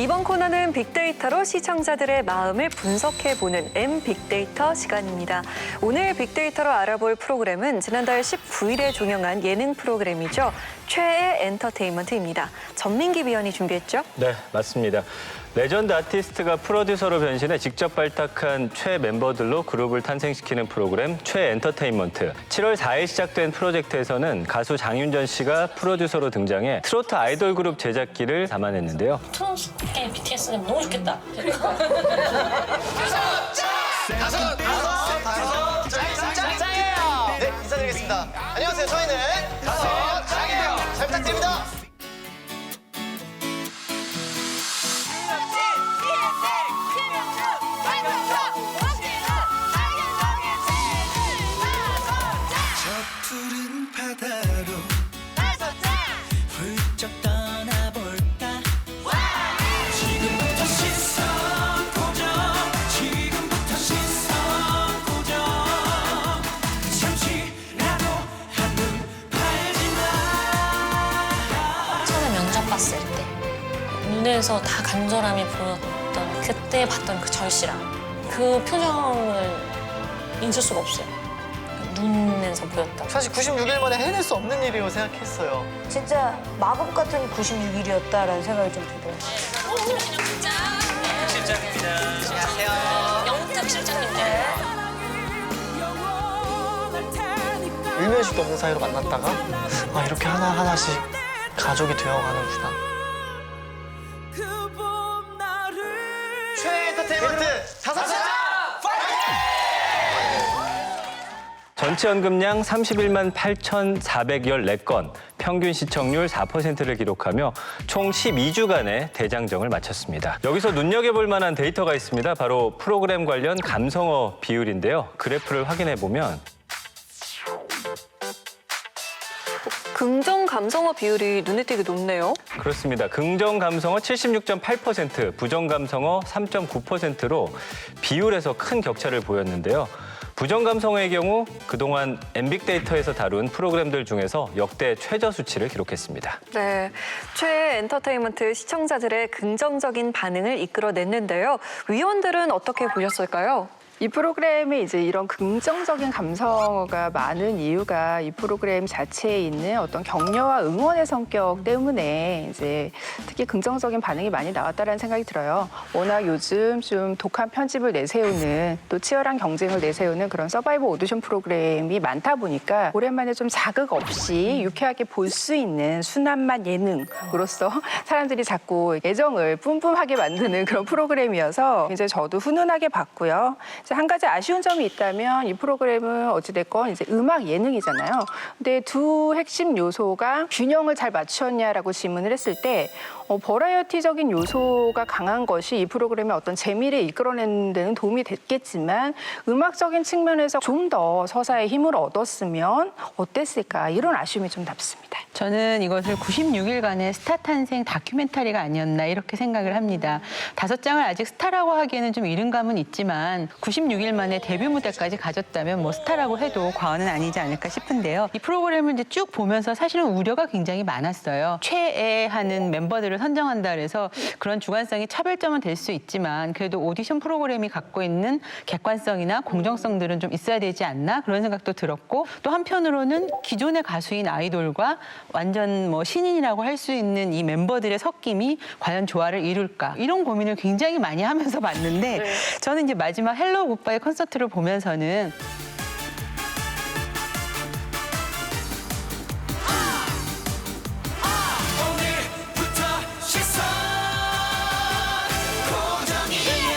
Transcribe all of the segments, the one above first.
이번 코너는 빅데이터로 시청자들의 마음을 분석해보는 M빅데이터 시간입니다. 오늘 빅데이터로 알아볼 프로그램은 지난달 19일에 종영한 예능 프로그램이죠. 최애 엔터테인먼트입니다. 전민기 위원이 준비했죠? 네, 맞습니다. 레전드 아티스트가 프로듀서로 변신해 직접 발탁한 최 멤버들로 그룹을 탄생시키는 프로그램 최 엔터테인먼트. 7월 4일 시작된 프로젝트에서는 가수 장윤정 씨가 프로듀서로 등장해 트로트 아이돌 그룹 제작기를 담아냈는데요. 트로트계 BTS 되면 너무 좋겠다. 짱이에요! 네, 인사드리겠습니다. 안녕하세요. 저희는 다섯 짱이에요. 잘 부탁드립니다. 푸른 바다로 훌쩍 떠나볼까. 지금부터 시선 고정, 지금부터 시선 고정. 잠시라도 한눈 팔지 마. 처음에 면접 봤을 때 무대에서 다 간절함이 보였던 그때 봤던 그 절실함, 그 표정을 잊을 수가 없어요. 눈에서 보였다. 사실 96일 만에 해낼 수 없는 일이라고 생각했어요. 진짜 마법 같은 96일이었다라는 생각이 좀 들어요. 오늘 그냥 실장입니다. 안녕하세요. 영탁 실장님들. 일면식도 없는 사이로 만났다가 이렇게 하나하나씩 가족이 되어가는구나. 최애 엔터테인먼트 다섯 짱! 전체 언급량 31만 8,414건, 평균 시청률 4%를 기록하며 총 12주간의 대장정을 마쳤습니다. 여기서 눈여겨볼 만한 데이터가 있습니다. 바로 프로그램 관련 감성어 비율인데요. 그래프를 확인해 보면 긍정 감성어 비율이 눈에 띄게 높네요. 그렇습니다. 긍정 감성어 76.8%, 부정 감성어 3.9%로 비율에서 큰 격차를 보였는데요. 부정 감성어의 경우 그동안 엠빅데이터에서 다룬 프로그램들 중에서 역대 최저 수치를 기록했습니다. 네, 최애 엔터테인먼트 시청자들의 긍정적인 반응을 이끌어냈는데요. 위원들은 어떻게 보셨을까요? 이 프로그램에 이제 이런 긍정적인 감성어가 많은 이유가 이 프로그램 자체에 있는 어떤 격려와 응원의 성격 때문에 이제 특히 긍정적인 반응이 많이 나왔다라는 생각이 들어요. 워낙 요즘 좀 독한 편집을 내세우는 또 치열한 경쟁을 내세우는 그런 서바이벌 오디션 프로그램이 많다 보니까 오랜만에 좀 자극 없이 유쾌하게 볼 수 있는 순한맛 예능으로서 사람들이 자꾸 애정을 뿜뿜하게 만드는 그런 프로그램이어서 이제 저도 훈훈하게 봤고요. 한 가지 아쉬운 점이 있다면 이 프로그램은 어찌됐건 이제 음악 예능이잖아요. 근데 두 핵심 요소가 균형을 잘 맞추었냐라고 질문을 했을 때 버라이어티적인 요소가 강한 것이 이 프로그램의 어떤 재미를 이끌어내는 데는 도움이 됐겠지만 음악적인 측면에서 좀 더 서사의 힘을 얻었으면 어땠을까 이런 아쉬움이 좀 남습니다. 저는 이것을 96일간의 스타 탄생 다큐멘터리가 아니었나 이렇게 생각을 합니다. 다섯 장을 아직 스타라고 하기에는 좀 이른 감은 있지만 96일 만에 데뷔 무대까지 가졌다면 뭐 스타라고 해도 과언은 아니지 않을까 싶은데요. 이 프로그램을 이제 쭉 보면서 사실은 우려가 굉장히 많았어요. 최애하는 멤버들을 선정한다 그래서 그런 주관성이 차별점은 될 수 있지만 그래도 오디션 프로그램이 갖고 있는 객관성이나 공정성들은 좀 있어야 되지 않나 그런 생각도 들었고 또 한편으로는 기존의 가수인 아이돌과 완전 뭐 신인이라고 할 수 있는 이 멤버들의 섞임이 과연 조화를 이룰까 이런 고민을 굉장히 많이 하면서 봤는데 저는 이제 마지막 헬로우 굿바이 콘서트를 보면서는 오늘부터 시선 고정이야.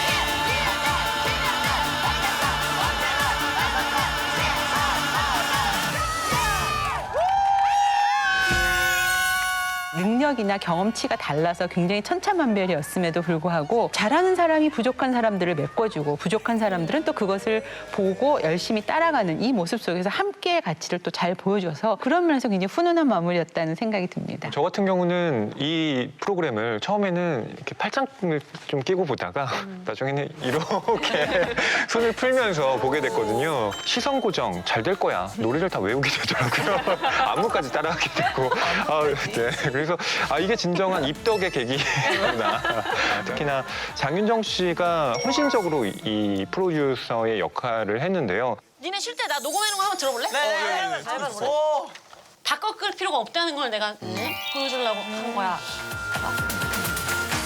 능력이나 경험치가 달라서 굉장히 천차만별이었음에도 불구하고 잘하는 사람이 부족한 사람들을 메꿔주고 부족한 사람들은 또 그것을 보고 열심히 따라가는 이 모습 속에서 함께의 가치를 또 잘 보여줘서 그런 면에서 굉장히 훈훈한 마무리였다는 생각이 듭니다. 저 같은 경우는 이 프로그램을 처음에는 이렇게 팔짱을 좀 끼고 보다가 나중에는 이렇게 손을 풀면서 보게 됐거든요. 시선 고정 잘 될 거야. 노래를 다 외우게 되더라고요. 안무까지 따라하게 되고. 네. 그래서 이게 진정한 입덕의 계기구나. 특히나 장윤정 씨가 헌신적으로 이 프로듀서의 역할을 했는데요. 니네 쉴 때 나 녹음해놓은 거 한번 들어볼래? 네. 다 꺾을 필요가 없다는 걸 내가 보여주려고 한 거야.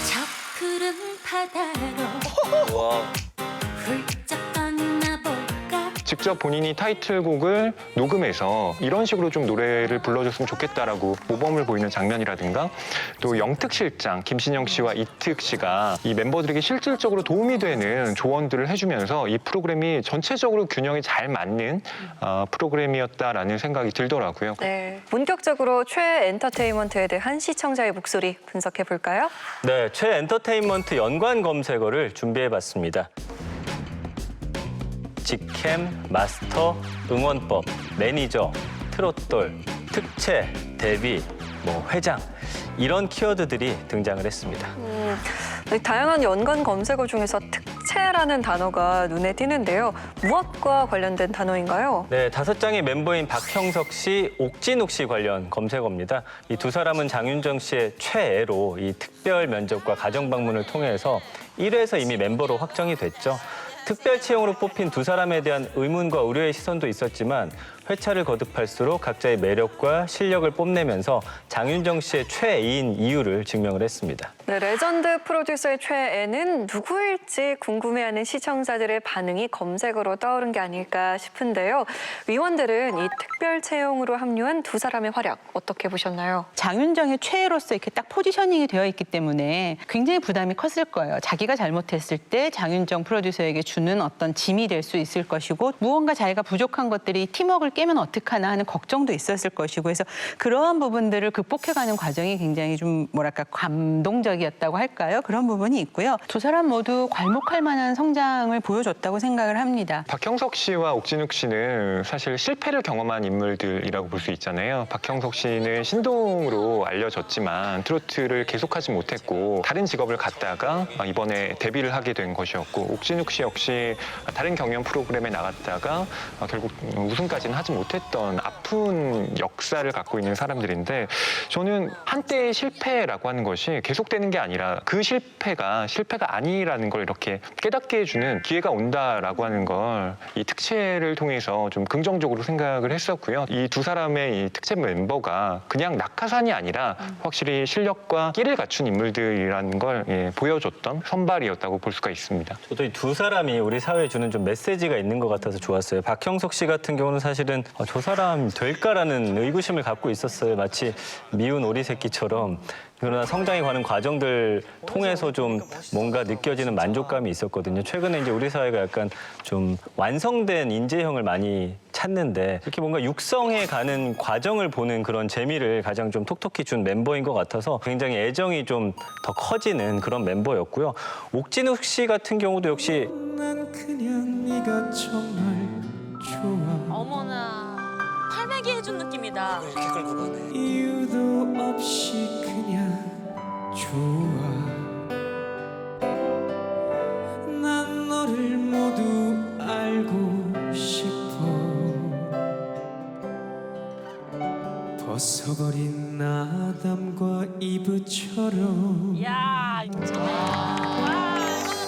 저 푸른 바다로 훌쩍 떠나볼까. 직접 본인이 타이틀곡을 녹음해서 이런 식으로 좀 노래를 불러줬으면 좋겠다라고 모범을 보이는 장면이라든가 또 영특 실장 김신영 씨와 이특 씨가 이 멤버들에게 실질적으로 도움이 되는 조언들을 해주면서 이 프로그램이 전체적으로 균형이 잘 맞는 프로그램이었다라는 생각이 들더라고요. 네, 본격적으로 최애 엔터테인먼트에 대한 시청자의 목소리 분석해 볼까요? 네, 최엔터테인먼트 연관 검색어를 준비해봤습니다. 직캠, 마스터, 응원법, 매니저, 트롯돌, 특채, 데뷔, 회장 이런 키워드들이 등장을 했습니다. 다양한 연관 검색어 중에서 특채라는 단어가 눈에 띄는데요. 무엇과 관련된 단어인가요? 네, 5장의 멤버인 박형석 씨, 옥진욱 씨 관련 검색어입니다. 이 두 사람은 장윤정 씨의 최애로 이 특별 면접과 가정 방문을 통해서 1회에서 이미 멤버로 확정이 됐죠. 특별 채용으로 뽑힌 두 사람에 대한 의문과 우려의 시선도 있었지만 회차를 거듭할수록 각자의 매력과 실력을 뽐내면서 장윤정 씨의 최애인 이유를 증명을 했습니다. 네, 레전드 프로듀서의 최애는 누구일지 궁금해하는 시청자들의 반응이 검색어로 떠오른 게 아닐까 싶은데요. 위원들은 이 특별 채용으로 합류한 두 사람의 활약 어떻게 보셨나요? 장윤정의 최애로서 이렇게 딱 포지셔닝이 되어 있기 때문에 굉장히 부담이 컸을 거예요. 자기가 잘못했을 때 장윤정 프로듀서에게 주는 어떤 짐이 될 수 있을 것이고 무언가 자기가 부족한 것들이 팀워크를 깨면 어떡하나 하는 걱정도 있었을 것이고 그래서 그러한 부분들을 극복해가는 과정이 굉장히 좀 감동적이었다고 할까요? 그런 부분이 있고요. 두 사람 모두 괄목할 만한 성장을 보여줬다고 생각을 합니다. 박형석 씨와 옥진욱 씨는 사실 실패를 경험한 인물들이라고 볼 수 있잖아요. 박형석 씨는 신동으로 알려졌지만 트로트를 계속하지 못했고 다른 직업을 갖다가 이번에 데뷔를 하게 된 것이었고 옥진욱 씨 역시 다른 경연 프로그램에 나갔다가 결국 우승까지는 하지 못했던 아픈 역사를 갖고 있는 사람들인데 저는 한때의 실패라고 하는 것이 계속되는 게 아니라 그 실패가 아니라는 걸 이렇게 깨닫게 해주는 기회가 온다라고 하는 걸 이 특채를 통해서 좀 긍정적으로 생각을 했었고요. 이 두 사람의 이 특채 멤버가 그냥 낙하산이 아니라 확실히 실력과 끼를 갖춘 인물들이라는 걸 보여줬던 선발이었다고 볼 수가 있습니다. 저도 이 두 사람이 우리 사회에 주는 좀 메시지가 있는 것 같아서 좋았어요. 박형석 씨 같은 경우는 사실은 저 사람 될까라는 의구심을 갖고 있었어요. 마치 미운 오리 새끼처럼. 그러나 성장에 관한 과정들 통해서 좀 뭔가 느껴지는 만족감이 있었거든요. 최근에 이제 우리 사회가 약간 좀 완성된 인재형을 많이 찾는데 이렇게 뭔가 육성해 가는 과정을 보는 그런 재미를 가장 좀 톡톡히 준 멤버인 것 같아서 굉장히 애정이 좀 더 커지는 그런 member였고요. 옥진욱 씨 같은 경우도 역시 난 그냥 네가 정말 좋아. 어머나 팔매기 해준 느낌이다. 이유도 없이 그냥 좋아. 난 너를 모두 알고 싶어. 벗어버린 아담과 이브처럼. 야, 이거는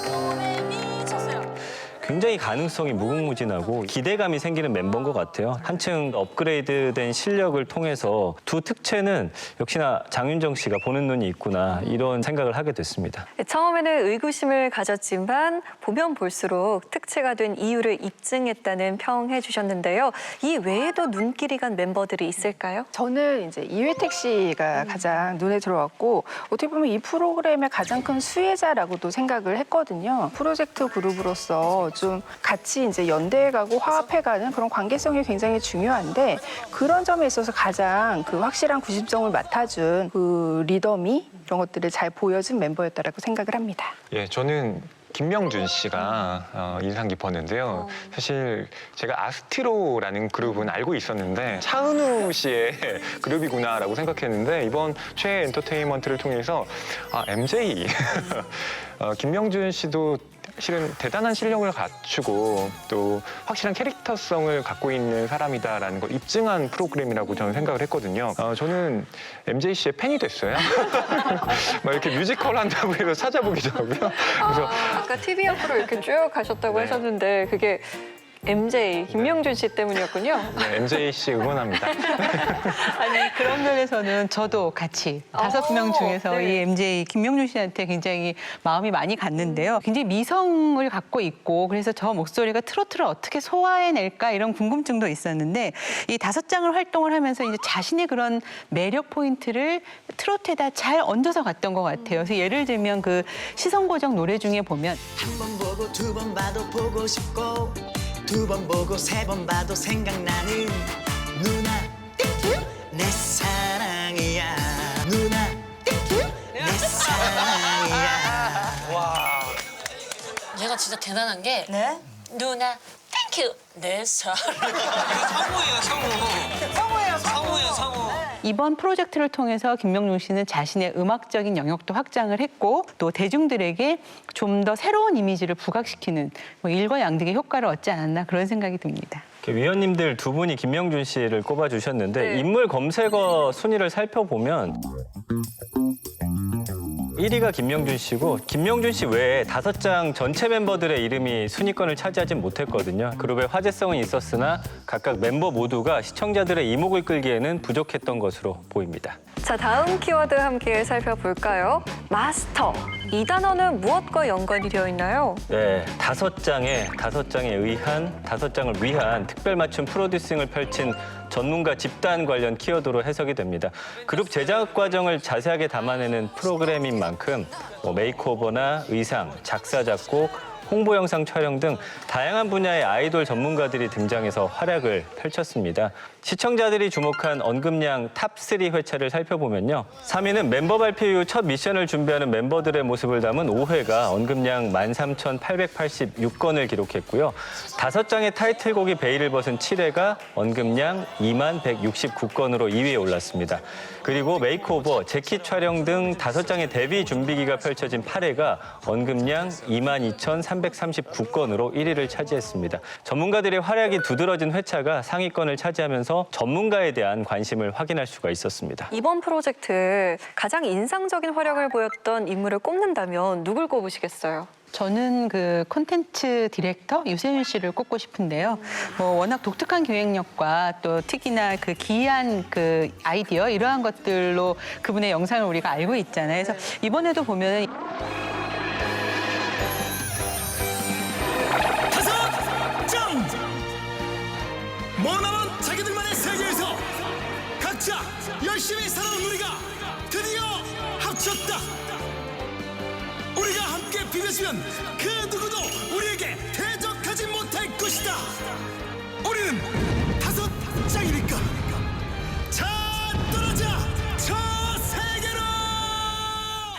도레미 쳤어요. 굉장히 가능성이 무궁무진하고 기대감이 생기는 멤버인 것 같아요. 한층 업그레이드된 실력을 통해서 두 특채는 역시나 장윤정 씨가 보는 눈이 있구나 이런 생각을 하게 됐습니다. 처음에는 의구심을 가졌지만 보면 볼수록 특채가 된 이유를 입증했다는 평해 주셨는데요. 이 외에도 눈길이 간 멤버들이 있을까요? 저는 이제 이회택 씨가 가장 눈에 들어왔고 어떻게 보면 이 프로그램의 가장 큰 수혜자라고도 생각을 했거든요. 프로젝트 그룹으로서 좀 같이 이제 연대해가고 화합해가는 그런 관계성이 굉장히 중요한데 그런 점에 있어서 가장 그 확실한 구심점을 맡아준 그 리더미 이런 것들을 잘 보여준 멤버였다라고 생각을 합니다. 예, 저는 김명준 씨가 인상 깊었는데요. 사실 제가 아스트로라는 그룹은 알고 있었는데 차은우 씨의 그룹이구나라고 생각했는데 이번 최애 엔터테인먼트를 통해서 MJ 김명준 씨도 실은 대단한 실력을 갖추고 또 확실한 캐릭터성을 갖고 있는 사람이다라는 걸 입증한 프로그램이라고 저는 생각을 했거든요. 저는 MJ 씨의 팬이 됐어요. 막 이렇게 뮤지컬 한다고 해서 찾아보기더라고요. 그래서 아까 TV 앞으로 이렇게 쭉 가셨다고 네. 하셨는데 그게 MJ 김명준 씨 때문이었군요. 네, MJ 씨 응원합니다. 아니 그런 면에서는 저도 같이 5명 중에서 네. 이 MJ 김명준 씨한테 굉장히 마음이 많이 갔는데요. 굉장히 미성을 갖고 있고 그래서 저 목소리가 트로트를 어떻게 소화해낼까 이런 궁금증도 있었는데 이 5장을 활동을 하면서 이제 자신의 그런 매력 포인트를 트로트에다 잘 얹어서 갔던 것 같아요. 그래서 예를 들면 그 시선고정 노래 중에 보면 한 번 보고 두 번 봐도 보고 싶고 두 번 보고 세 번 봐도 생각나는 누나 땡큐 내 사랑이야 누나 땡큐 내 사랑이야 얘가 진짜 대단한 게 네? 누나 땡큐 내 사랑. 이번 프로젝트를 통해서 김명준 씨는 자신의 음악적인 영역도 확장을 했고 또 대중들에게 좀 더 새로운 이미지를 부각시키는 뭐 일거양득의 효과를 얻지 않았나 그런 생각이 듭니다. 위원님들 두 분이 김명준 씨를 꼽아주셨는데 네. 인물 검색어 순위를 살펴보면 1위가 김명준 씨고 김명준 씨 외에 5장 전체 멤버들의 이름이 순위권을 차지하진 못했거든요. 그룹의 화제성은 있었으나 각각 멤버 모두가 시청자들의 이목을 끌기에는 부족했던 것으로 보입니다. 자, 다음 키워드 함께 살펴볼까요? 마스터. 이 단어는 무엇과 연관이 되어 있나요? 네, 5장을 위한 특별 맞춤 프로듀싱을 펼친 전문가 집단 관련 키워드로 해석이 됩니다. 그룹 제작 과정을 자세하게 담아내는 프로그램인 만큼 메이크오버나 의상, 작사, 작곡, 홍보 영상 촬영 등 다양한 분야의 아이돌 전문가들이 등장해서 활약을 펼쳤습니다. 시청자들이 주목한 언급량 탑3 회차를 살펴보면요. 3위는 멤버 발표 이후 첫 미션을 준비하는 멤버들의 모습을 담은 5회가 언급량 13,886건을 기록했고요. 5장의 타이틀곡이 베일을 벗은 7회가 언급량 21,169건으로 2위에 올랐습니다. 그리고 메이크오버, 재킷 촬영 등 5장의 데뷔 준비기가 펼쳐진 8회가 언급량 22,339건으로 1위를 차지했습니다. 전문가들의 활약이 두드러진 회차가 상위권을 차지하면서 전문가에 대한 관심을 확인할 수가 있었습니다. 이번 프로젝트 가장 인상적인 활약을 보였던 인물을 꼽는다면 누굴 꼽으시겠어요? 저는 그 콘텐츠 디렉터 유세윤 씨를 꼽고 싶은데요. 워낙 독특한 기획력과 또 특히나 그 기이한 그 아이디어 이러한 것들로 그분의 영상을 우리가 알고 있잖아요. 그래서 이번에도 보면 머나먼 자기들만의 세계에서 각자 열심히 살아온 우리가 드디어 합쳤다. 우리가 함께 비벼주면 그 누구도 우리에게 대적하지 못할 것이다. 우리는 5장이니까 자 떨어져 저 세계로.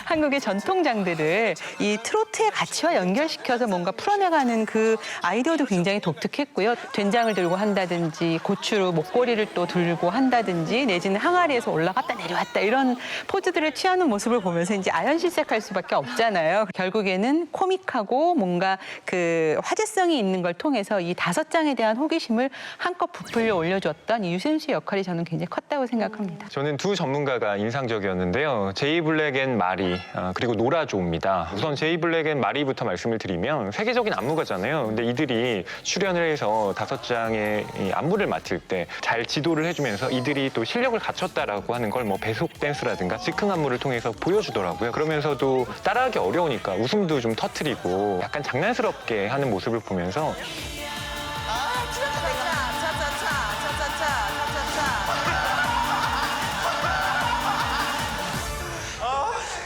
한국의 전통장들을 이 트로트의 가치와 연결시켜서 뭔가 풀어나가는 그 아이디어도 굉장히 독특했고요. 된장을 들고 한다든지 고추로 목걸이를 또 들고 한다든지 내지는 항아리에서 올라갔다 내려왔다 이런 포즈들을 취하는 모습을 보면서 이제 아연실색할 수밖에 없잖아요. 결국에는 코믹하고 뭔가 그 화제성이 있는 걸 통해서 이 5장에 대한 호기심을 한껏 부풀려 올려줬던 이 유세윤 씨 역할이 저는 굉장히 컸다고 생각합니다. 저는 두 전문가가 인상적이었는데요. 제이 블랙 앤 마리 그리고 노라조입니다. 우선 제이 블랙 앤 마리부터 말씀을 드리면 세계적인 안무가잖아요. 근데 이들이 출연을 해서 5장의 이 안무를 맡을 때 잘 지도를 해주면서 이들이 또 실력을 갖췄다라고 하는 걸 배속 댄스라든가 즉흥 안무를 통해서 보여주더라고요. 그러면서도 따라하기 어려우니까 웃음도 좀 터트리고 약간 장난스럽게 하는 모습을 보면서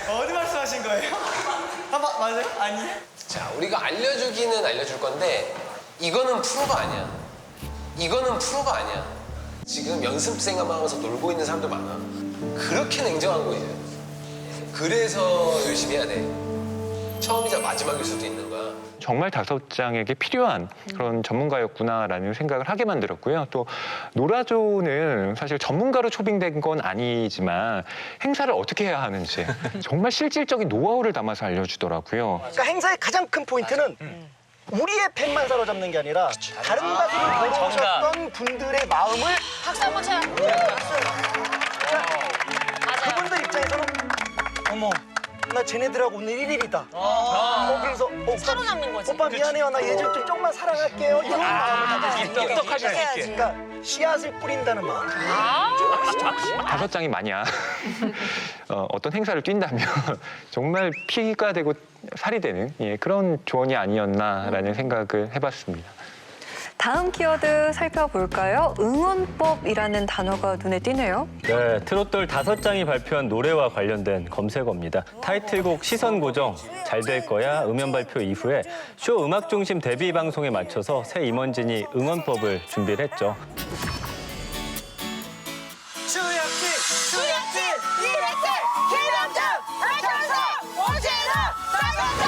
어디 말씀하신 거예요? 맞아요? 아니에요? 자, 우리가 알려주기는 알려줄 건데 이거는 프로가 아니야. 이거는 프로가 아니야. 지금 연습생만 하면서 놀고 있는 사람도 많아. 그렇게 냉정한 거예요. 그래서 열심히 해야 돼. 처음이자 마지막일 수도 있는 거야. 정말 다섯장에게 필요한 그런 전문가였구나라는 생각을 하게 만들었고요. 또 노라조는 사실 전문가로 초빙된 건 아니지만 행사를 어떻게 해야 하는지 정말 실질적인 노하우를 담아서 알려주더라고요. 그러니까 행사의 가장 큰 포인트는 우리의 팬만 사로잡는 게 아니라 다른 가수를 보러 오셨던 분들의 마음을 박수 한번 쳐요. 그분들 입장에서는 어머 나 쟤네들하고 오늘 1일이다. 그래서 살아남는 거지. 오빠 미안해요. 나 얘 좀 조금만 사랑할게요. 이런 마음을 가질 수 있게. 똑똑하게 해야지. 그러니까 씨앗을 뿌린다는 마음. 다섯장이 만약 어떤 행사를 뛴다면 정말 피가 되고 살이 되는 그런 조언이 아니었나라는 생각을 해봤습니다. 다음 키워드 살펴볼까요? 응원법이라는 단어가 눈에 띄네요. 네, 트롯돌 다섯장이 발표한 노래와 관련된 검색어입니다. 타이틀곡 시선 고정, 잘 될 거야 음원 발표 이후에 쇼 음악 중심 데뷔 방송에 맞춰서 새 임원진이 응원법을 준비를 했죠. 수약진 이랬을 기남장 알천사 오지나 다섯장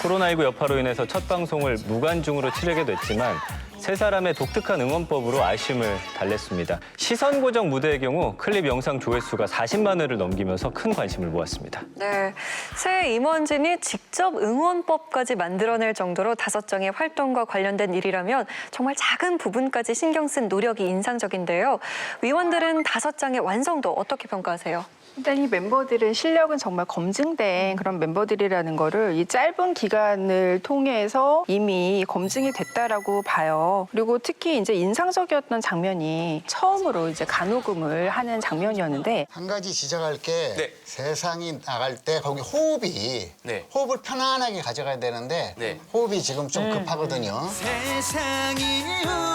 코로나19 여파로 인해서 첫 방송을 무관중으로 치르게 됐지만 세 사람의 독특한 응원법으로 아쉬움을 달랬습니다. 시선 고정 무대의 경우 클립 영상 조회수가 40만 회를 넘기면서 큰 관심을 모았습니다. 네, 새 임원진이 직접 응원법까지 만들어낼 정도로 다섯장의 활동과 관련된 일이라면 정말 작은 부분까지 신경 쓴 노력이 인상적인데요. 위원들은 다섯장의 완성도 어떻게 평가하세요? 일단 이 멤버들은 실력은 정말 검증된 그런 멤버들이라는 거를 이 짧은 기간을 통해서 이미 검증이 됐다라고 봐요. 그리고 특히 이제 인상적이었던 장면이 처음으로 이제 간호금을 하는 장면이었는데 한 가지 지적할 게 네. 세상이 나갈 때 거기 호흡이 호흡을 편안하게 가져가야 되는데 호흡이 지금 좀 급하거든요. 세상이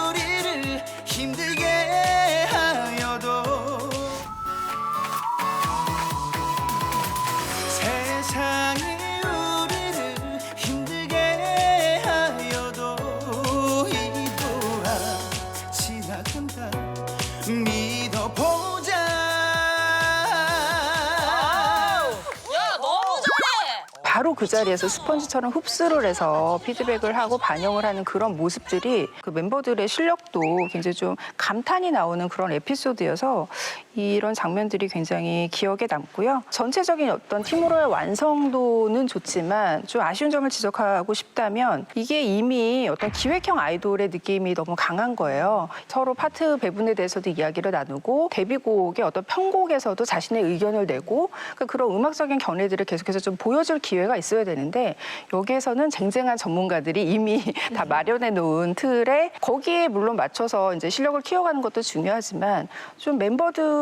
우리를 힘들게 하여도 세상이 우리를 힘들게 하여도 이 또한 지나간다 믿어보자. 야, 너무 잘해. 바로 그 자리에서 스펀지처럼 흡수를 해서 피드백을 하고 반영을 하는 그런 모습들이 그 멤버들의 실력도 굉장히 좀 감탄이 나오는 그런 에피소드여서 이런 장면들이 굉장히 기억에 남고요. 전체적인 어떤 팀으로의 완성도는 좋지만 좀 아쉬운 점을 지적하고 싶다면 이게 이미 어떤 기획형 아이돌의 느낌이 너무 강한 거예요. 서로 파트 배분에 대해서도 이야기를 나누고 데뷔곡의 어떤 편곡에서도 자신의 의견을 내고 그러니까 그런 음악적인 견해들을 계속해서 좀 보여줄 기회가 있어야 되는데 여기에서는 쟁쟁한 전문가들이 이미 다 마련해 놓은 틀에 거기에 물론 맞춰서 이제 실력을 키워가는 것도 중요하지만 좀 멤버들의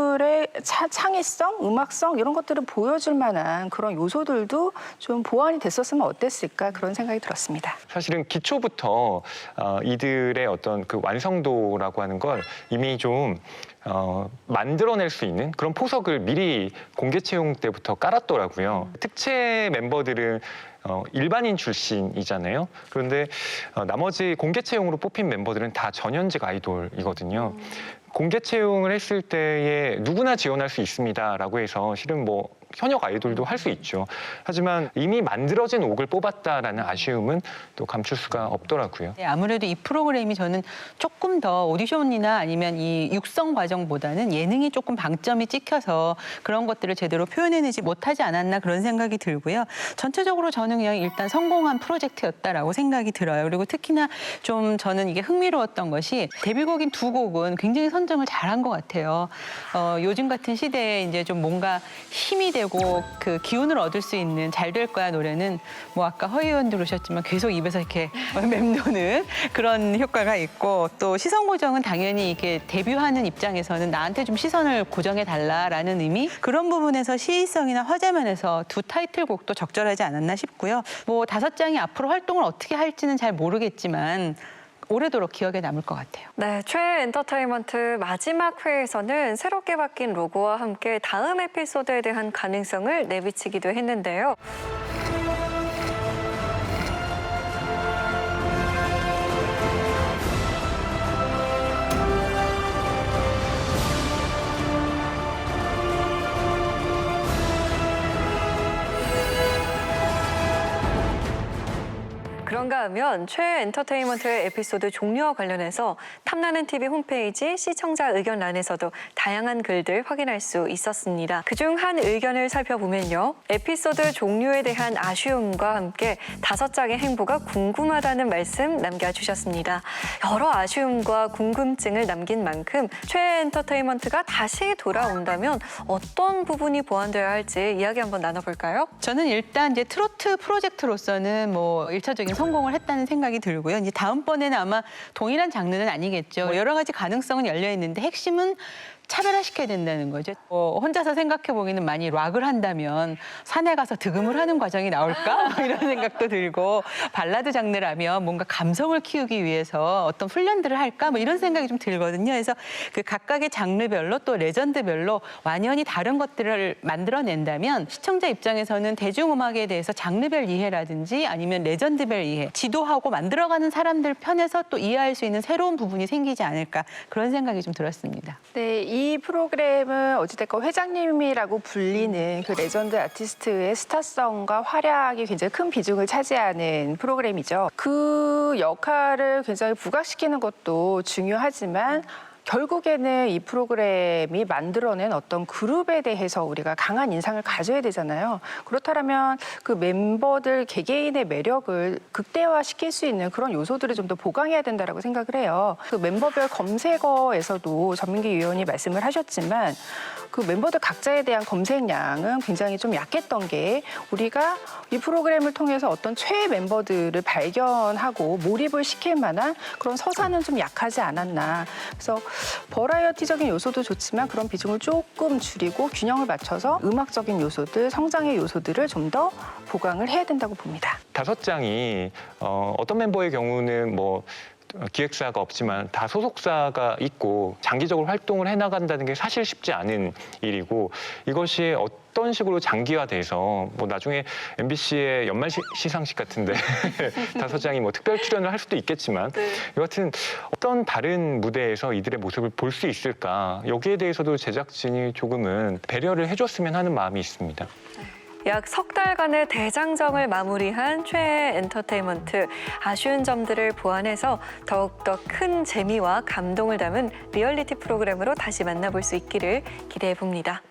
창의성, 음악성 이런 것들을 보여줄 만한 그런 요소들도 좀 보완이 됐었으면 어땠을까 그런 생각이 들었습니다. 사실은 기초부터 이들의 어떤 그 완성도라고 하는 걸 이미 좀 만들어낼 수 있는 그런 포석을 미리 공개 채용 때부터 깔았더라고요. 특채 멤버들은 일반인 출신이잖아요. 그런데 나머지 공개 채용으로 뽑힌 멤버들은 다 전현직 아이돌이거든요. 공개 채용을 했을 때에 누구나 지원할 수 있습니다라고 해서 실은 뭐 현역 아이돌도 할 수 있죠. 하지만 이미 만들어진 옥을 뽑았다라는 아쉬움은 또 감출 수가 없더라고요. 네, 아무래도 이 프로그램이 저는 조금 더 오디션이나 아니면 이 육성 과정보다는 예능이 조금 방점이 찍혀서 그런 것들을 제대로 표현해내지 못하지 않았나 그런 생각이 들고요. 전체적으로 저는 그냥 일단 성공한 프로젝트였다라고 생각이 들어요. 그리고 특히나 좀 저는 이게 흥미로웠던 것이 데뷔곡인 두 곡은 굉장히 선정을 잘한 것 같아요. 요즘 같은 시대에 이제 좀 뭔가 힘이 되고 그 기운을 얻을 수 있는 잘 될 거야 노래는 뭐 아까 허 의원도 그러셨지만 계속 입에서 이렇게 맴도는 그런 효과가 있고 또 시선 고정은 당연히 이게 데뷔하는 입장에서는 나한테 좀 시선을 고정해 달라라는 의미 그런 부분에서 시의성이나 화제면에서 두 타이틀곡도 적절하지 않았나 싶고요. 뭐 다섯장이 앞으로 활동을 어떻게 할지는 잘 모르겠지만 오래도록 기억에 남을 것 같아요. 네, 최애 엔터테인먼트 마지막 회에서는 새롭게 바뀐 로고와 함께 다음 에피소드에 대한 가능성을 내비치기도 했는데요. 그런가 하면 최애 엔터테인먼트의 에피소드 종류와 관련해서 탐나는 TV 홈페이지 시청자 의견란에서도 다양한 글들 확인할 수 있었습니다. 그중 한 의견을 살펴보면요. 에피소드 종류에 대한 아쉬움과 함께 5장의 행보가 궁금하다는 말씀 남겨주셨습니다. 여러 아쉬움과 궁금증을 남긴 만큼 최애 엔터테인먼트가 다시 돌아온다면 어떤 부분이 보완되어야 할지 이야기 한번 나눠볼까요? 저는 일단 이제 트로트 프로젝트로서는 뭐 일차적인 성공을 했다는 생각이 들고요. 이제 다음번에는 아마 동일한 장르는 아니겠죠. 여러 가지 가능성은 열려 있는데 핵심은 차별화시켜야 된다는 거죠. 혼자서 생각해 보기는 많이 락을 한다면 산에 가서 득음을 하는 과정이 나올까? 뭐 이런 생각도 들고 발라드 장르라면 뭔가 감성을 키우기 위해서 어떤 훈련들을 할까? 뭐 이런 생각이 좀 들거든요. 그래서 그 각각의 장르별로 또 레전드별로 완연히 다른 것들을 만들어낸다면 시청자 입장에서는 대중음악에 대해서 장르별 이해라든지 아니면 레전드별 이해, 지도하고 만들어가는 사람들 편에서 또 이해할 수 있는 새로운 부분이 생기지 않을까 그런 생각이 좀 들었습니다. 네, 이 프로그램은 어찌됐건 회장님이라고 불리는 그 레전드 아티스트의 스타성과 활약이 굉장히 큰 비중을 차지하는 프로그램이죠. 그 역할을 굉장히 부각시키는 것도 중요하지만 결국에는 이 프로그램이 만들어낸 어떤 그룹에 대해서 우리가 강한 인상을 가져야 되잖아요. 그렇다면 그 멤버들 개개인의 매력을 극대화시킬 수 있는 그런 요소들을 좀 더 보강해야 된다고 생각을 해요. 그 멤버별 검색어에서도 전민기 위원이 말씀을 하셨지만 그 멤버들 각자에 대한 검색량은 굉장히 좀 약했던 게 우리가 이 프로그램을 통해서 어떤 최애 멤버들을 발견하고 몰입을 시킬 만한 그런 서사는 좀 약하지 않았나. 그래서 버라이어티적인 요소도 좋지만 그런 비중을 조금 줄이고 균형을 맞춰서 음악적인 요소들, 성장의 요소들을 좀 더 보강을 해야 된다고 봅니다. 5장이 어떤 멤버의 경우는 뭐 기획사가 없지만 다 소속사가 있고 장기적으로 활동을 해나간다는 게 사실 쉽지 않은 일이고 이것이 어떤 식으로 장기화돼서 뭐 나중에 MBC의 연말 시상식 같은데 5장이 뭐 특별 출연을 할 수도 있겠지만 여하튼 어떤 다른 무대에서 이들의 모습을 볼 수 있을까 여기에 대해서도 제작진이 조금은 배려를 해줬으면 하는 마음이 있습니다. 약 석 달간의 대장정을 마무리한 최애 엔터테인먼트. 아쉬운 점들을 보완해서 더욱더 큰 재미와 감동을 담은 리얼리티 프로그램으로 다시 만나볼 수 있기를 기대해 봅니다.